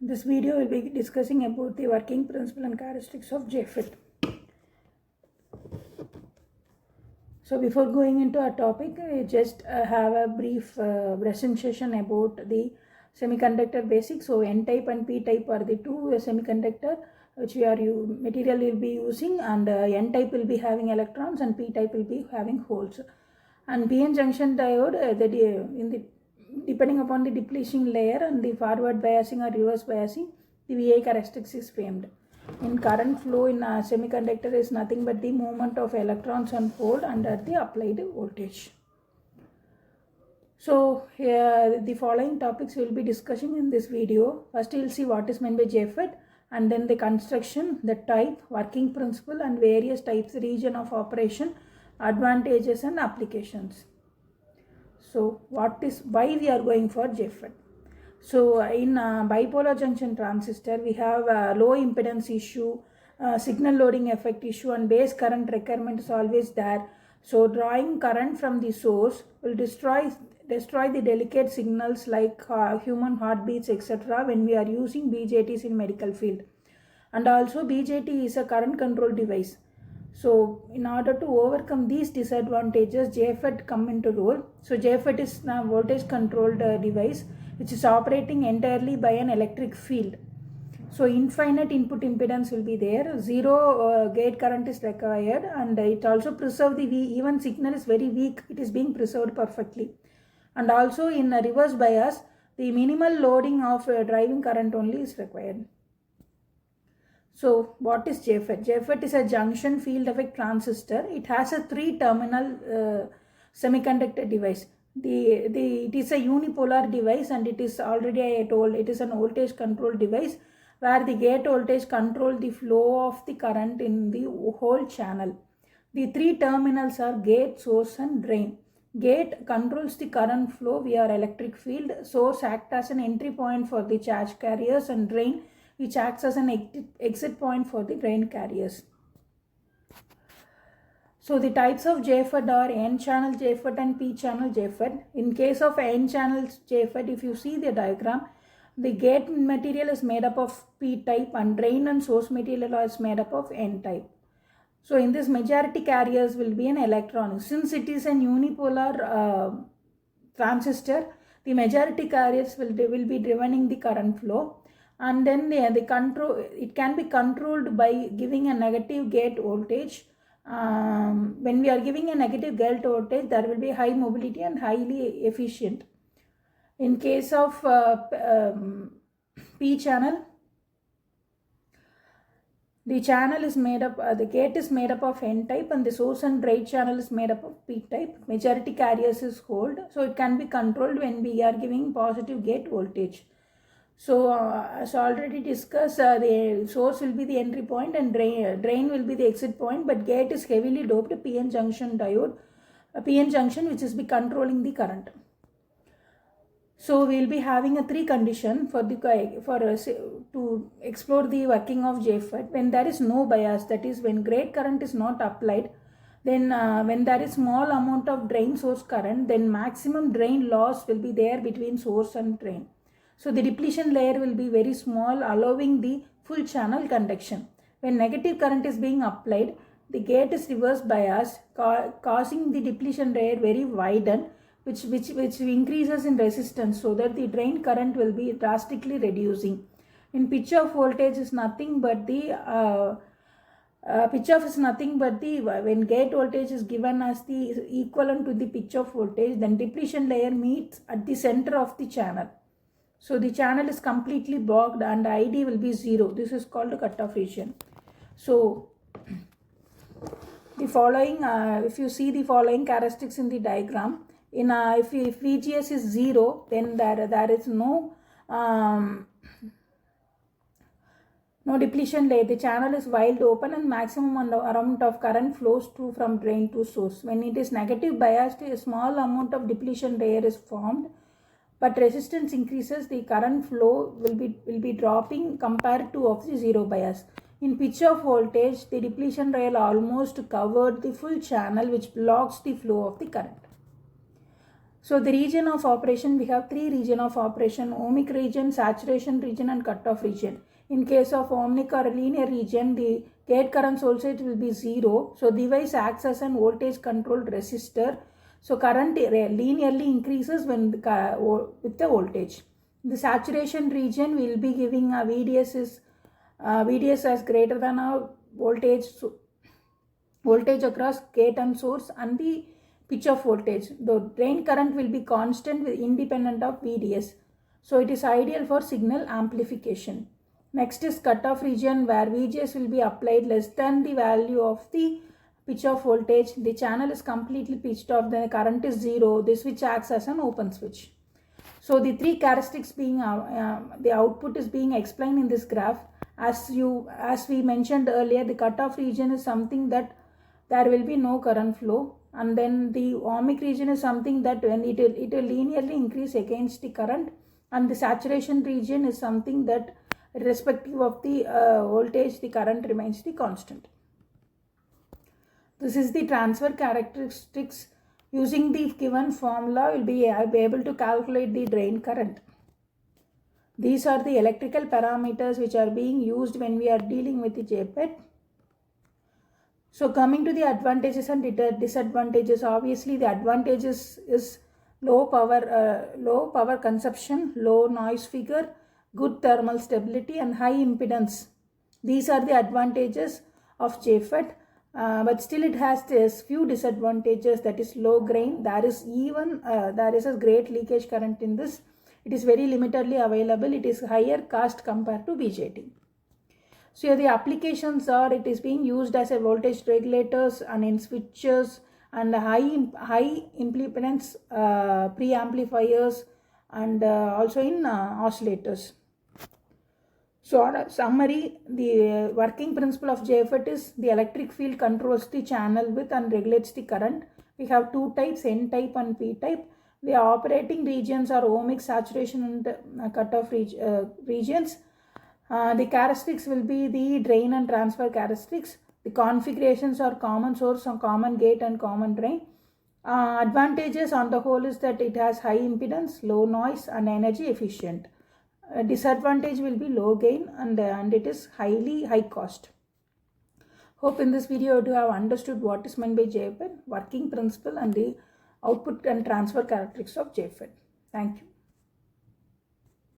This video will be discussing about the working principle and characteristics of JFET. So before going into our topic, we just have a brief presentation about the semiconductor basics. So N-type and P-type are the two semiconductor which material will be using, and N-type will be having electrons and P-type will be having holes. And PN junction diode, depending upon the depletion layer and the forward biasing or reverse biasing, the VI characteristics is framed. In current flow in a semiconductor is nothing but the movement of electrons on hole under the applied voltage. So here the following topics we will be discussing in this video. First we will see what is meant by JFET, and then the construction, the type, working principle and various types, region of operation, advantages and applications. So why we are going for JFET? So in bipolar junction transistor, we have a low impedance issue, signal loading effect issue, and base current requirement is always there. So drawing current from the source will destroy the delicate signals like human heartbeats, etc. when we are using BJTs in medical field. And also BJT is a current control device. So in order to overcome these disadvantages, JFET come into role. So JFET is a voltage controlled device which is operating entirely by an electric field. So infinite input impedance will be there, zero gate current is required, and it also preserves even signal is very weak, it is being preserved perfectly. And also in a reverse bias, the minimal loading of driving current only is required. So what is JFET? JFET is a junction field effect transistor. It has a 3-terminal semiconductor device. It is a unipolar device, and it is already I told it is an voltage control device where the gate voltage control the flow of the current in the whole channel. The 3 terminals are gate, source and drain. Gate controls the current flow via electric field. Source acts as an entry point for the charge carriers, and drain which acts as an exit point for the drain carriers. So the types of JFET are N-channel JFET and P-channel JFET. In case of N-channel JFET, if you see the diagram, the gate material is made up of P-type and drain and source material is made up of N-type. So in this, majority carriers will be an electron. Since it is an unipolar transistor, the majority carriers will be driven the current flow. And then it can be controlled by giving a negative gate voltage. When we are giving a negative gate voltage, there will be high mobility and highly efficient. In case of P channel, the channel is made up, the gate is made up of N-type, and the source and drain channel is made up of P-type. Majority carriers is hold, so it can be controlled when we are giving positive gate voltage. So as already discussed, the source will be the entry point and drain will be the exit point, but gate is heavily doped PN junction diode, PN junction which is be controlling the current. So we will be having a 3 condition to explore the working of JFET. When there is no bias, that is when gate current is not applied, then when there is small amount of drain source current, then maximum drain loss will be there between source and drain. So the depletion layer will be very small, allowing the full channel conduction. When negative current is being applied, the gate is reverse biased, causing the depletion layer very widen, which increases in resistance, so that the drain current will be drastically reducing. In pitch off voltage is nothing but the when gate voltage is given as the equivalent to the pitch off voltage, then depletion layer meets at the center of the channel. So the channel is completely blocked and ID will be 0. This is called the cutoff region. So the following, if you see the following characteristics in the diagram, if VGS is 0, then there is no depletion layer. The channel is wide open and maximum amount of current flows through from drain to source. When it is negative biased, a small amount of depletion layer is formed, but resistance increases, the current flow will be dropping compared to of the zero bias. In pitch off voltage, the depletion rail almost covered the full channel, which blocks the flow of the current. So the region of operation, we have three region of operation: ohmic region, saturation region and cutoff region. In case of ohmic or linear region, the gate current voltage will be 0. So device acts as an voltage controlled resistor. So current linearly increases when with the voltage. The saturation region will be giving a VDS as greater than a voltage across gate and source, and the pitch of voltage. The drain current will be constant with independent of VDS. So it is ideal for signal amplification. Next is cutoff region, where VGS will be applied less than the value of the pitch of voltage. The channel is completely pitched off, then the current is 0. The switch acts as an open switch. So the three characteristics being the output is being explained in this graph. As we mentioned earlier, the cutoff region is something that there will be no current flow, and then the ohmic region is something that when it will linearly increase against the current, and the saturation region is something that irrespective of the voltage, the current remains the constant. This is the transfer characteristics. Using the given formula, will be able to calculate the drain current. These are the electrical parameters which are being used when we are dealing with the JFET. So coming to the advantages and disadvantages, obviously the advantages is low power consumption, low noise figure, good thermal stability and high impedance. These are the advantages of JFET. But still it has this few disadvantages, that is low gain. There is a great leakage current in this. It is very limitedly available. It is higher cost compared to BJT. So here the applications are, it is being used as a voltage regulators and in switches and high impedance preamplifiers and also in oscillators. So on a summary, the working principle of JFET is the electric field controls the channel width and regulates the current. We have two types, N type and P type. The operating regions are ohmic, saturation and cutoff regions. The characteristics will be the drain and transfer characteristics. The configurations are common source, common gate and common drain. Advantages on the whole is that it has high impedance, low noise and energy efficient. Disadvantage will be low gain and it is high cost. Hope in this video you have understood what is meant by JFET, working principle and the output and transfer characteristics of JFET. Thank you.